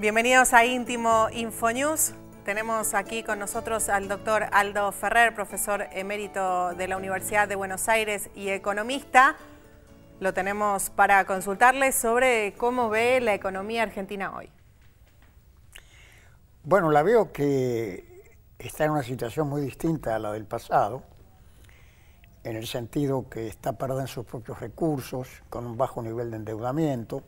Bienvenidos a Íntimo Infonews. Tenemos aquí con nosotros al doctor Aldo Ferrer, profesor emérito de la Universidad de Buenos Aires y economista. Lo tenemos para consultarle sobre cómo ve la economía argentina hoy. Bueno, la veo que está en una situación muy distinta a la del pasado, en el sentido que está parada en sus propios recursos, con un bajo nivel de endeudamiento.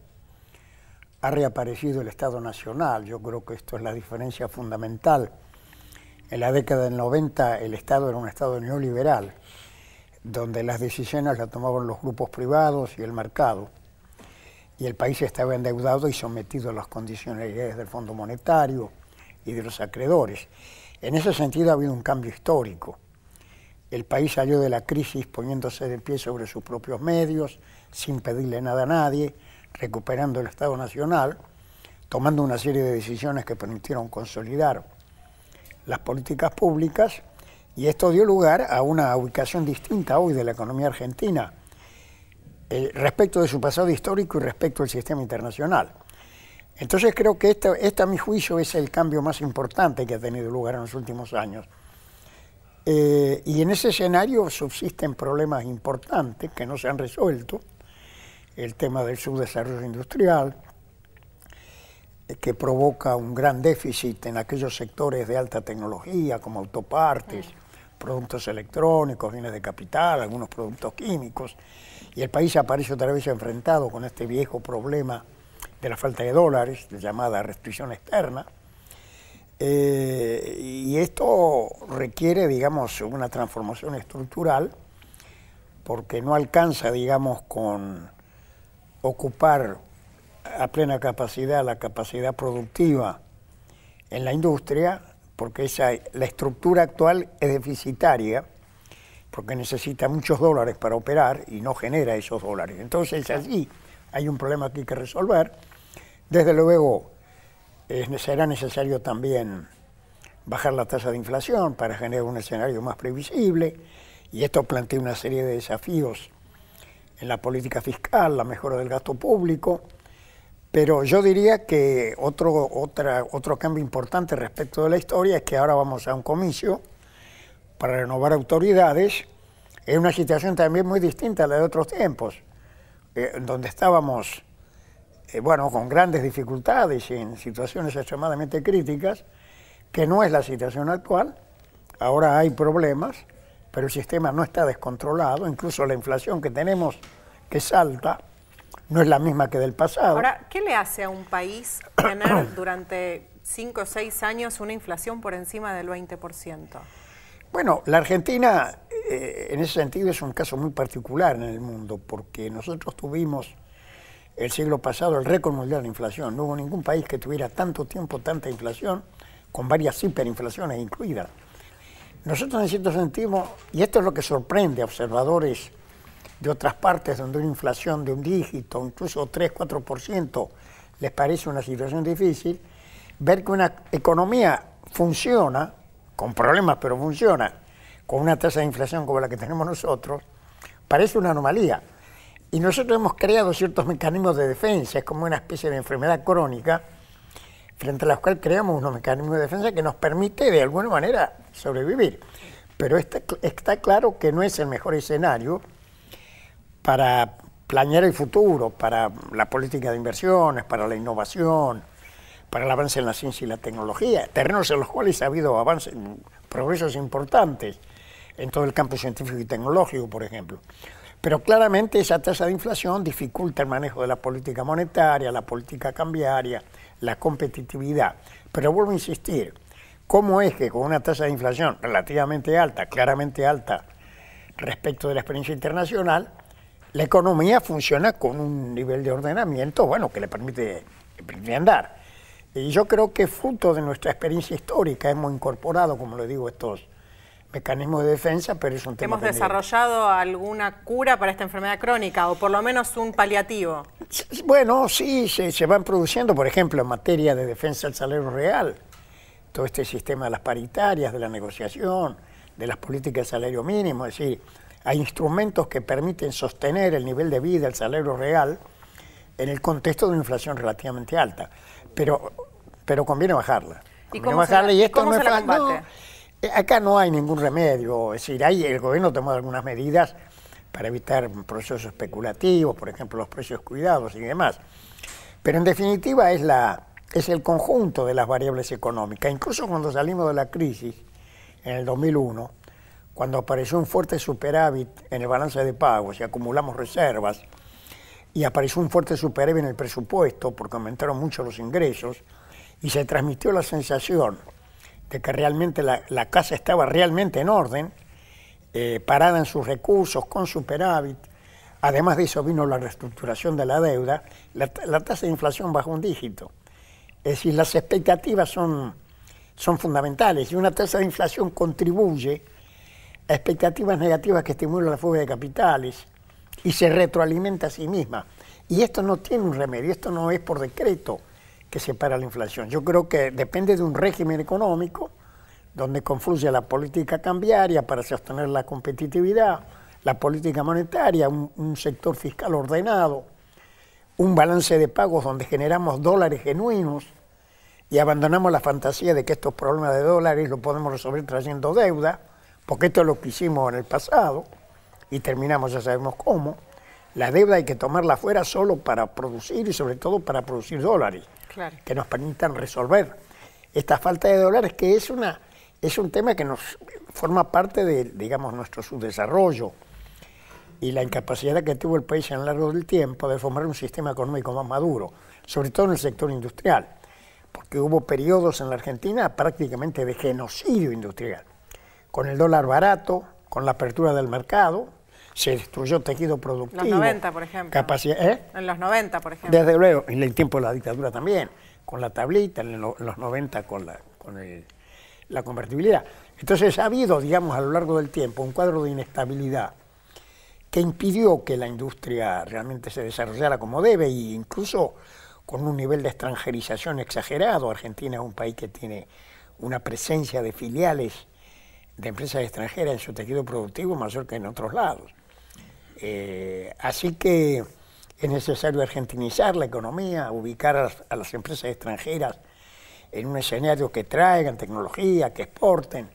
Ha reaparecido el Estado Nacional. Yo creo que esto es la diferencia fundamental. En la década del 90 el Estado era un Estado neoliberal, donde las decisiones las tomaban los grupos privados y el mercado, y el país estaba endeudado y sometido a las condicionalidades del Fondo Monetario y de los acreedores. En ese sentido ha habido un cambio histórico. El país salió de la crisis poniéndose de pie sobre sus propios medios, sin pedirle nada a nadie, recuperando el Estado Nacional, tomando una serie de decisiones que permitieron consolidar las políticas públicas, y esto dio lugar a una ubicación distinta hoy de la economía argentina respecto de su pasado histórico y respecto al sistema internacional. Entonces creo que este a mi juicio es el cambio más importante que ha tenido lugar en los últimos años. Y en ese escenario subsisten problemas importantes que no se han resuelto. El tema del subdesarrollo industrial, que provoca un gran déficit en aquellos sectores de alta tecnología, como autopartes, productos electrónicos, bienes de capital, algunos productos químicos, y el país aparece otra vez enfrentado con este viejo problema de la falta de dólares, llamada restricción externa, y esto requiere, digamos, una transformación estructural, porque no alcanza, digamos, con ocupar a plena capacidad la capacidad productiva en la industria, porque la estructura actual es deficitaria, porque necesita muchos dólares para operar y no genera esos dólares. Entonces allí hay un problema que hay que resolver. Desde luego será necesario también bajar la tasa de inflación para generar un escenario más previsible, y esto plantea una serie de desafíos en la política fiscal, la mejora del gasto público, pero yo diría que otro cambio importante respecto de la historia es que ahora vamos a un comicio para renovar autoridades. Es una situación también muy distinta a la de otros tiempos, donde estábamos bueno, con grandes dificultades y en situaciones extremadamente críticas, que no es la situación actual. Ahora hay problemas, pero el sistema no está descontrolado, incluso la inflación que tenemos, que es alta, no es la misma que del pasado. Ahora, ¿qué le hace a un país tener durante 5 o 6 años una inflación por encima del 20%? Bueno, la Argentina en ese sentido es un caso muy particular en el mundo, porque nosotros tuvimos el siglo pasado el récord mundial de inflación. No hubo ningún país que tuviera tanto tiempo tanta inflación, con varias hiperinflaciones incluidas. Nosotros en cierto sentido, y esto es lo que sorprende a observadores de otras partes donde una inflación de un dígito, incluso 3-4%, les parece una situación difícil, ver que una economía funciona, con problemas pero funciona, con una tasa de inflación como la que tenemos nosotros, parece una anomalía. Y nosotros hemos creado ciertos mecanismos de defensa, es como una especie de enfermedad crónica, frente a la cual creamos unos mecanismos de defensa que nos permite de alguna manera sobrevivir. Pero está claro que no es el mejor escenario para planear el futuro, para la política de inversiones, para la innovación, para el avance en la ciencia y la tecnología, terrenos en los cuales ha habido avances, progresos importantes en todo el campo científico y tecnológico, por ejemplo. Pero claramente esa tasa de inflación dificulta el manejo de la política monetaria, la política cambiaria, la competitividad. Pero vuelvo a insistir, ¿cómo es que con una tasa de inflación relativamente alta, claramente alta respecto de la experiencia internacional, la economía funciona con un nivel de ordenamiento, bueno, que le permite andar? Y yo creo que fruto de nuestra experiencia histórica hemos incorporado, como le digo, estos mecanismos de defensa, pero es un tema ¿Hemos desarrollado alguna cura para esta enfermedad crónica o por lo menos un paliativo? Bueno, sí, se van produciendo, por ejemplo, en materia de defensa del salario real, todo este sistema de las paritarias, de la negociación, de las políticas de salario mínimo, es decir, hay instrumentos que permiten sostener el nivel de vida, el salario real, en el contexto de una inflación relativamente alta. Pero pero conviene bajarla. ¿Y cómo se la combate? Acá no hay ningún remedio, es decir, el gobierno ha tomado algunas medidas para evitar procesos especulativos, por ejemplo, los precios cuidados y demás. Pero en definitiva es el conjunto de las variables económicas. Incluso cuando salimos de la crisis, en el 2001, cuando apareció un fuerte superávit en el balance de pagos y acumulamos reservas, y apareció un fuerte superávit en el presupuesto porque aumentaron mucho los ingresos, y se transmitió la sensación de que realmente la casa estaba realmente en orden, parada en sus recursos, con superávit. Además de eso vino la reestructuración de la deuda, la tasa de inflación bajó un dígito. Es decir, las expectativas son fundamentales y una tasa de inflación contribuye a expectativas negativas que estimulan la fuga de capitales y se retroalimenta a sí misma. Y esto no tiene un remedio, esto no es por decreto que se para la inflación. Yo creo que depende de un régimen económico donde confluye la política cambiaria para sostener la competitividad, la política monetaria, un sector fiscal ordenado, un balance de pagos donde generamos dólares genuinos y abandonamos la fantasía de que estos problemas de dólares los podemos resolver trayendo deuda, porque esto es lo que hicimos en el pasado y terminamos, ya sabemos cómo. La deuda hay que tomarla fuera solo para producir y sobre todo para producir dólares, claro, que nos permitan resolver esta falta de dólares, que es un tema que nos forma parte de, digamos, nuestro subdesarrollo y la incapacidad que tuvo el país a lo largo del tiempo de formar un sistema económico más maduro, sobre todo en el sector industrial, porque hubo periodos en la Argentina prácticamente de genocidio industrial. Con el dólar barato, con la apertura del mercado, se destruyó tejido productivo. Los 90, por ejemplo. En los 90, por ejemplo. Desde luego, en el tiempo de la dictadura también, con la tablita, en los 90 con la convertibilidad. Entonces ha habido, digamos, a lo largo del tiempo un cuadro de inestabilidad que impidió que la industria realmente se desarrollara como debe, e incluso con un nivel de extranjerización exagerado. Argentina es un país que tiene una presencia de filiales de empresas extranjeras en su tejido productivo mayor que en otros lados. Así que es necesario argentinizar la economía, ubicar a las empresas extranjeras en un escenario que traigan tecnología, que exporten,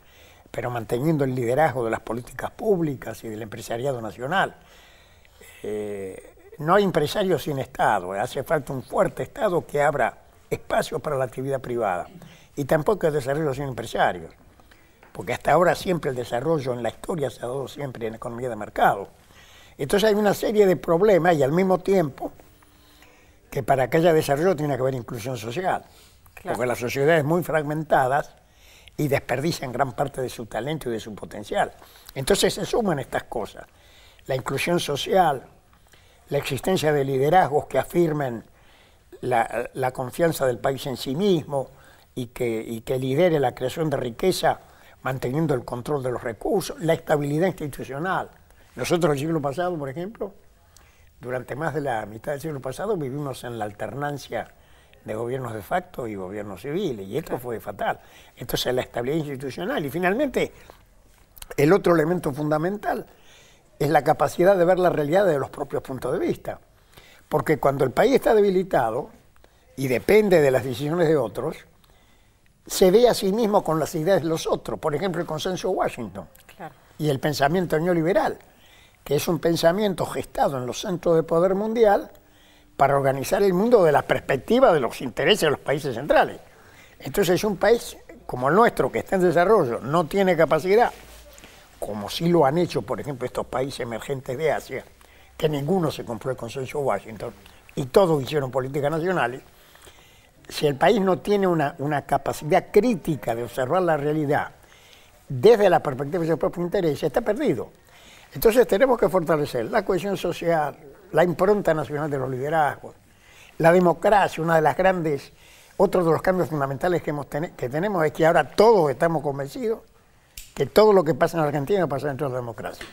pero manteniendo el liderazgo de las políticas públicas y del empresariado nacional. No hay empresarios sin Estado, hace falta un fuerte Estado que abra espacios para la actividad privada. Y tampoco hay desarrollo sin empresarios, porque hasta ahora siempre el desarrollo en la historia se ha dado siempre en economía de mercado. Entonces hay una serie de problemas y al mismo tiempo que para que haya desarrollo tiene que haber inclusión social, claro, porque las sociedades muy fragmentadas y desperdician gran parte de su talento y de su potencial. Entonces se suman estas cosas, la inclusión social, la existencia de liderazgos que afirmen la confianza del país en sí mismo y que lidere la creación de riqueza manteniendo el control de los recursos, la estabilidad institucional. Nosotros el siglo pasado, por ejemplo, durante más de la mitad del siglo pasado vivimos en la alternancia de gobiernos de facto y gobiernos civiles, y esto fue fatal. Entonces la estabilidad institucional y finalmente el otro elemento fundamental es la capacidad de ver la realidad de los propios puntos de vista. Porque cuando el país está debilitado y depende de las decisiones de otros, se ve a sí mismo con las ideas de los otros. Por ejemplo, el consenso de Washington, claro, y el pensamiento neoliberal, que es un pensamiento gestado en los centros de poder mundial para organizar el mundo de la perspectiva de los intereses de los países centrales. Entonces un país como el nuestro, que está en desarrollo, no tiene capacidad, como sí lo han hecho, por ejemplo, estos países emergentes de Asia, que ninguno se compró el consenso de Washington y todos hicieron políticas nacionales. Si el país no tiene una capacidad crítica de observar la realidad desde la perspectiva de sus propios intereses, está perdido. Entonces tenemos que fortalecer la cohesión social, la impronta nacional de los liderazgos, la democracia. Otro de los cambios fundamentales que tenemos es que ahora todos estamos convencidos que todo lo que pasa en Argentina pasa dentro de la democracia.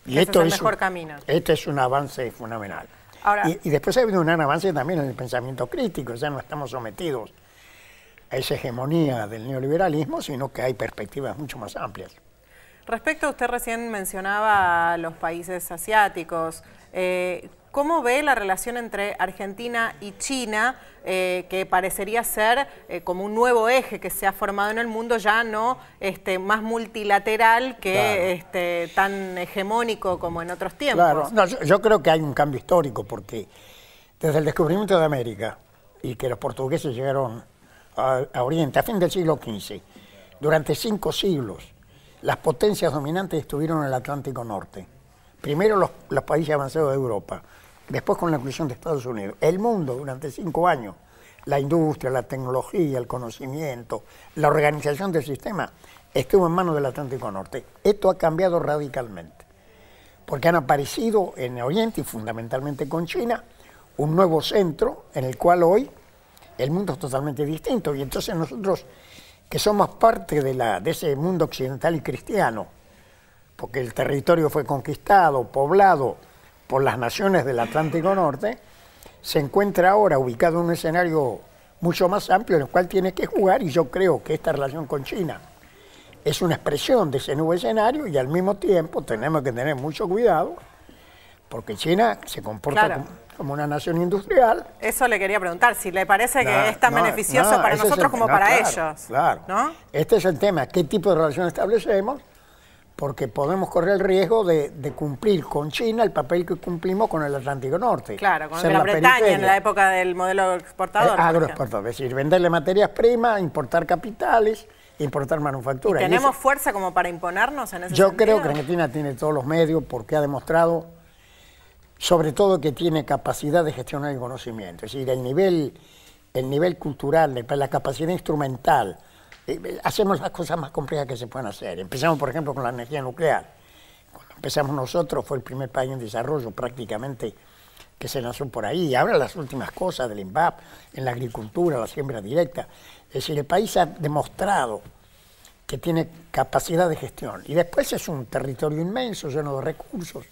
Y esto es el mejor camino. Este es un avance fundamental. Ahora, y después ha habido un gran avance también en el pensamiento crítico, ya no estamos sometidos a esa hegemonía del neoliberalismo, sino que hay perspectivas mucho más amplias. Respecto, usted recién mencionaba a los países asiáticos, ¿Cómo ve la relación entre Argentina y China, que parecería ser como un nuevo eje que se ha formado en el mundo, ya no más multilateral que tan hegemónico como en otros tiempos? Claro, no, yo creo que hay un cambio histórico, porque desde el descubrimiento de América y que los portugueses llegaron a Oriente a fin del siglo XV, durante 5 siglos, las potencias dominantes estuvieron en el Atlántico Norte. Primero los países avanzados de Europa, después con la inclusión de Estados Unidos. El mundo durante 5 años, la industria, la tecnología, el conocimiento, la organización del sistema, estuvo en manos del Atlántico Norte. Esto ha cambiado radicalmente, porque han aparecido en Oriente y fundamentalmente con China, un nuevo centro en el cual hoy el mundo es totalmente distinto. Y entonces nosotros, que somos parte de ese mundo occidental y cristiano, porque el territorio fue conquistado, poblado por las naciones del Atlántico Norte, se encuentra ahora ubicado en un escenario mucho más amplio en el cual tiene que jugar, y yo creo que esta relación con China es una expresión de ese nuevo escenario, y al mismo tiempo tenemos que tener mucho cuidado, porque China se comporta como una nación industrial. Eso le quería preguntar, si le parece que es tan beneficioso para nosotros como para ellos. Claro, ¿no? Este es el tema, ¿qué tipo de relación establecemos? Porque podemos correr el riesgo de cumplir con China el papel que cumplimos con el Atlántico Norte. Claro, con Gran Bretaña en la época del modelo exportador. Agroexportador, es decir, venderle materias primas, importar capitales, importar manufacturas. ¿Tenemos fuerza como para imponernos en ese sentido? Yo creo que Argentina tiene todos los medios, porque ha demostrado, sobre todo, que tiene capacidad de gestionar el conocimiento. Es decir, el nivel cultural, la capacidad instrumental. Hacemos las cosas más complejas que se pueden hacer. Empezamos, por ejemplo, con la energía nuclear. Cuando empezamos nosotros, fue el primer país en desarrollo prácticamente que se lanzó por ahí. Y ahora las últimas cosas del INVAP, en la agricultura, la siembra directa. Es decir, el país ha demostrado que tiene capacidad de gestión. Y después es un territorio inmenso, lleno de recursos,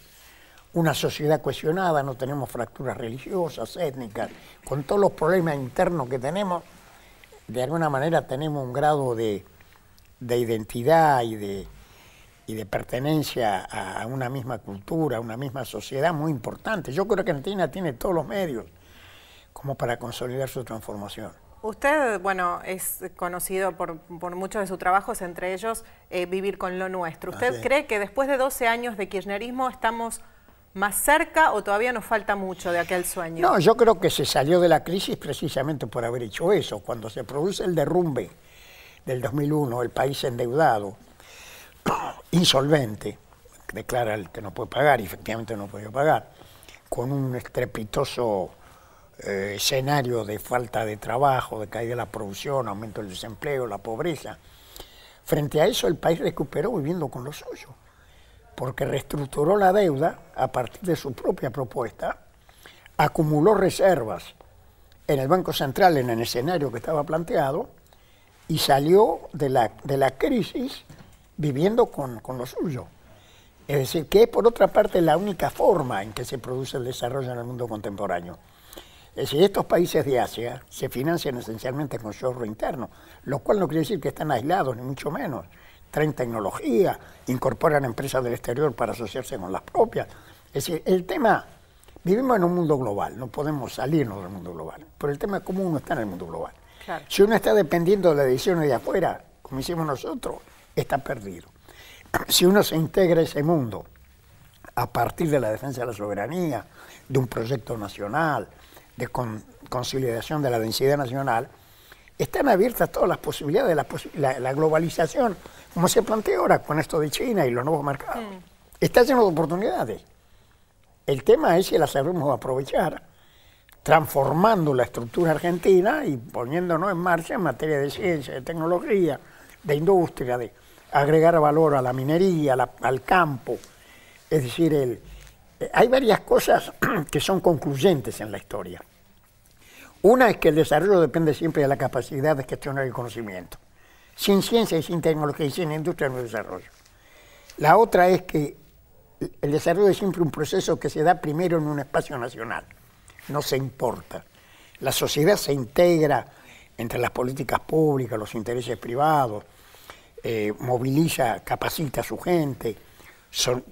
una sociedad cohesionada, no tenemos fracturas religiosas, étnicas, con todos los problemas internos que tenemos. De alguna manera tenemos un grado de identidad y de pertenencia a una misma cultura, a una misma sociedad muy importante. Yo creo que Argentina tiene todos los medios como para consolidar su transformación. Usted, bueno, es conocido por muchos de sus trabajos, entre ellos Vivir con lo Nuestro. ¿Usted cree que después de 12 años de kirchnerismo estamos más cerca o todavía nos falta mucho de aquel sueño? No, yo creo que se salió de la crisis precisamente por haber hecho eso. Cuando se produce el derrumbe del 2001, el país endeudado, insolvente, declara el que no puede pagar, y efectivamente no puede pagar, con un estrepitoso escenario de falta de trabajo, de caída de la producción, aumento del desempleo, la pobreza. Frente a eso, el país recuperó viviendo con lo suyo, porque reestructuró la deuda a partir de su propia propuesta, acumuló reservas en el Banco Central en el escenario que estaba planteado y salió de la crisis viviendo con lo suyo. Es decir, que es por otra parte la única forma en que se produce el desarrollo en el mundo contemporáneo. Es decir, estos países de Asia se financian esencialmente con su ahorro interno, lo cual no quiere decir que están aislados, ni mucho menos. Traen tecnología, incorporan empresas del exterior para asociarse con las propias. Es decir, el tema, vivimos en un mundo global, no podemos salirnos del mundo global, pero el tema es cómo uno está en el mundo global. Claro. Si uno está dependiendo de las decisiones de afuera, como hicimos nosotros, está perdido. Si uno se integra a ese mundo a partir de la defensa de la soberanía, de un proyecto nacional, de consolidación de la densidad nacional, están abiertas todas las posibilidades de la globalización, como se plantea ahora con esto de China y los nuevos mercados. Está lleno de oportunidades. El tema es si las sabemos aprovechar, transformando la estructura argentina y poniéndonos en marcha en materia de ciencia, de tecnología, de industria, de agregar valor a la minería, al campo. Es decir, hay varias cosas que son concluyentes en la historia. Una es que el desarrollo depende siempre de la capacidad de gestionar el conocimiento. Sin ciencia y sin tecnología y sin industria no hay desarrollo. La otra es que el desarrollo es siempre un proceso que se da primero en un espacio nacional. No se importa. La sociedad se integra entre las políticas públicas, los intereses privados, moviliza, capacita a su gente,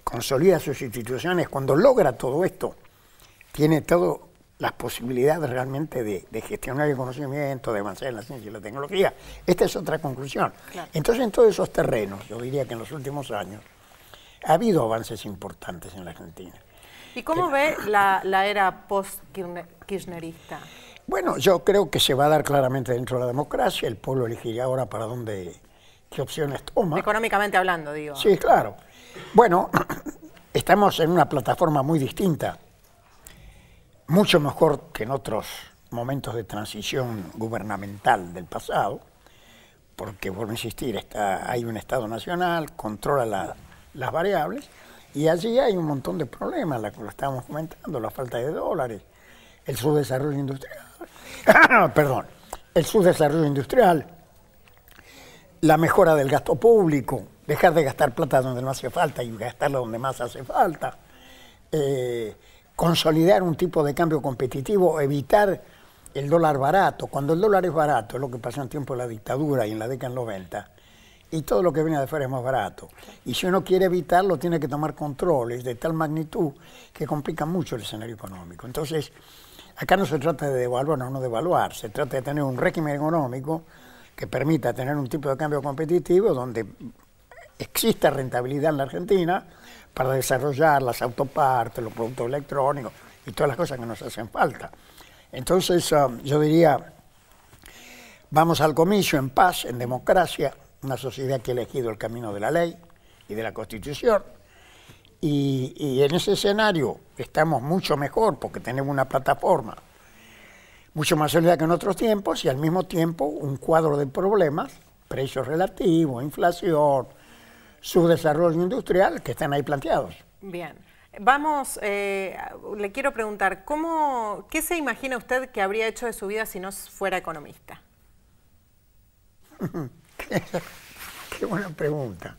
consolida sus instituciones, cuando logra todo esto, tiene todas las posibilidades realmente de gestionar el conocimiento, de avanzar en la ciencia y la tecnología. Esta es otra conclusión. Claro. Entonces, en todos esos terrenos, yo diría que en los últimos años, ha habido avances importantes en la Argentina. ¿Y cómo ve la era post-kirchnerista? Bueno, yo creo que se va a dar claramente dentro de la democracia, el pueblo elegirá ahora para dónde, qué opciones toma. Económicamente hablando, digo. Sí, claro. Bueno, estamos en una plataforma muy distinta, mucho mejor que en otros momentos de transición gubernamental del pasado, porque, vuelvo a insistir, hay un Estado nacional, controla las variables, y allí hay un montón de problemas, lo estábamos comentando, la falta de dólares, el subdesarrollo industrial, perdón, el subdesarrollo industrial, la mejora del gasto público, dejar de gastar plata donde no hace falta y gastarla donde más hace falta, consolidar un tipo de cambio competitivo, evitar el dólar barato. Cuando el dólar es barato, es lo que pasó en tiempo de la dictadura y en la década del 90, y todo lo que viene de fuera es más barato. Y si uno quiere evitarlo, tiene que tomar controles de tal magnitud que complican mucho el escenario económico. Entonces, acá no se trata de devaluar o no devaluar, se trata de tener un régimen económico que permita tener un tipo de cambio competitivo donde exista rentabilidad en la Argentina para desarrollar las autopartes, los productos electrónicos y todas las cosas que nos hacen falta. Entonces, yo diría, vamos al comicio en paz, en democracia, una sociedad que ha elegido el camino de la ley y de la Constitución, y en ese escenario estamos mucho mejor porque tenemos una plataforma mucho más sólida que en otros tiempos y al mismo tiempo un cuadro de problemas, precios relativos, inflación, subdesarrollo industrial, que están ahí planteados. Bien. Vamos, le quiero preguntar, ¿qué se imagina usted que habría hecho de su vida si no fuera economista? Qué buena pregunta.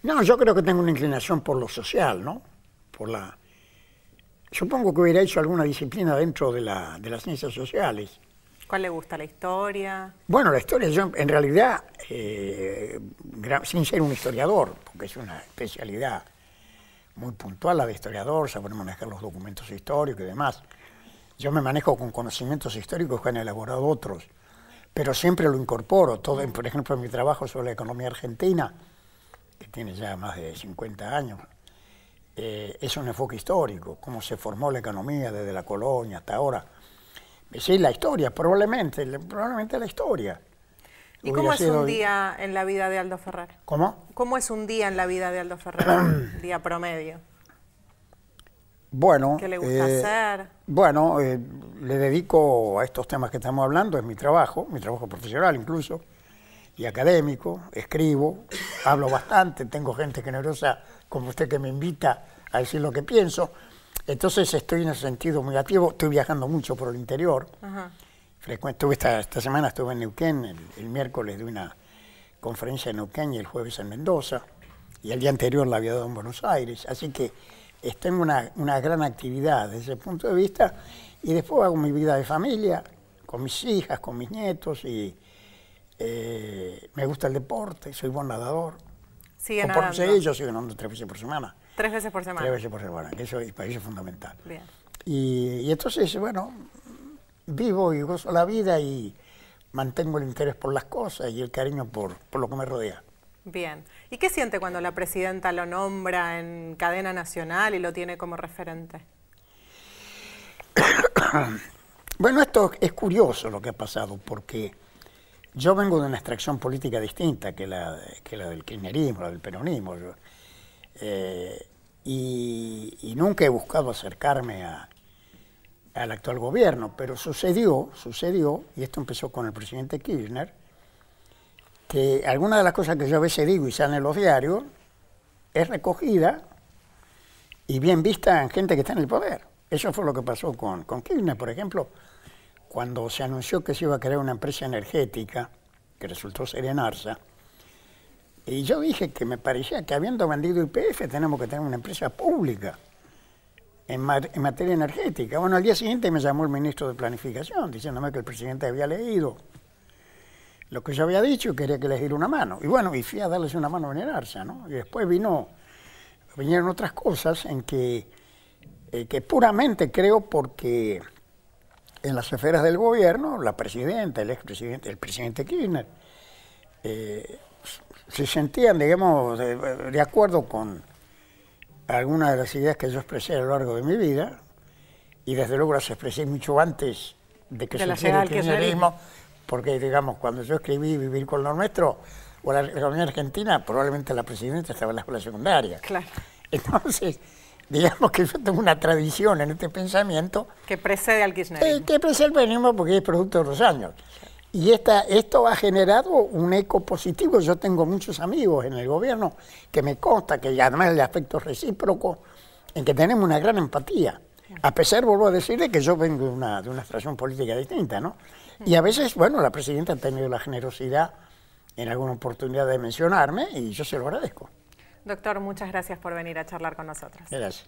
No, yo creo que tengo una inclinación por lo social, ¿no? Supongo que hubiera hecho alguna disciplina dentro de las ciencias sociales. ¿Cuál le gusta? ¿La historia? Bueno, la historia, yo en realidad, sin ser un historiador, porque es una especialidad muy puntual la de historiador, saber manejar los documentos históricos y demás. Yo me manejo con conocimientos históricos que han elaborado otros, pero siempre lo incorporo. Todo, por ejemplo, en mi trabajo sobre la economía argentina, que tiene ya más de 50 años, es un enfoque histórico, cómo se formó la economía desde la colonia hasta ahora. Sí, la historia, probablemente la historia. ¿Y cómo es un día en la vida de Aldo Ferrer? ¿Cómo? ¿Cómo es un día en la vida de Aldo Ferrer? Un día promedio. Bueno. ¿Qué le gusta hacer? Bueno, le dedico a estos temas que estamos hablando, es mi trabajo profesional incluso, y académico, escribo, hablo bastante, tengo gente generosa como usted que me invita a decir lo que pienso. Entonces estoy en ese sentido muy activo, estoy viajando mucho por el interior. Ajá. Esta semana estuve en Neuquén, el miércoles de una conferencia en Neuquén y el jueves en Mendoza, y el día anterior la había dado en Buenos Aires, así que tengo una gran actividad desde ese punto de vista, y después hago mi vida de familia, con mis hijas, con mis nietos, y me gusta el deporte, soy buen nadador. ¿Sigue nadando? Yo sigo nadando 3 veces por semana. 3 veces por semana. 3 veces por semana, que eso para eso es fundamental. Bien. Y entonces, bueno, vivo y gozo la vida y mantengo el interés por las cosas y el cariño por lo que me rodea. Bien. ¿Y qué siente cuando la presidenta lo nombra en cadena nacional y lo tiene como referente? Bueno, esto es curioso lo que ha pasado, porque yo vengo de una extracción política distinta que la del kirchnerismo, la del peronismo. Y nunca he buscado acercarme al actual gobierno, pero sucedió, y esto empezó con el presidente Kirchner, que alguna de las cosas que yo a veces digo y salen en los diarios es recogida y bien vista en gente que está en el poder. Eso fue lo que pasó con Kirchner, por ejemplo, cuando se anunció que se iba a crear una empresa energética, que resultó ser Enarsa, y yo dije que me parecía que habiendo vendido YPF tenemos que tener una empresa pública en materia energética. Bueno, al día siguiente me llamó el ministro de Planificación diciéndome que el presidente había leído lo que yo había dicho y quería que les diera una mano. Y bueno, y fui a darles una mano a Venerarse, ¿no? Y después vinieron otras cosas en que puramente creo porque en las esferas del gobierno, la presidenta, el expresidente, el presidente Kirchner, se sentían, digamos, de acuerdo con algunas de las ideas que yo expresé a lo largo de mi vida, y desde luego las expresé mucho antes de que surgiera el kirchnerismo, porque, digamos, cuando yo escribí Vivir con lo nuestro, o la Unión Argentina, probablemente la presidenta estaba en la escuela secundaria. Claro. Entonces, digamos que yo tengo una tradición en este pensamiento. Que precede al kirchnerismo. Que precede el kirchnerismo porque es producto de los años. Y esto ha generado un eco positivo. Yo tengo muchos amigos en el gobierno que me consta que además el aspecto recíproco, en que tenemos una gran empatía. A pesar, vuelvo a decir, de que yo vengo de una extracción política distinta, ¿no? Y a veces, bueno, la presidenta ha tenido la generosidad en alguna oportunidad de mencionarme y yo se lo agradezco. Doctor, muchas gracias por venir a charlar con nosotros. Gracias.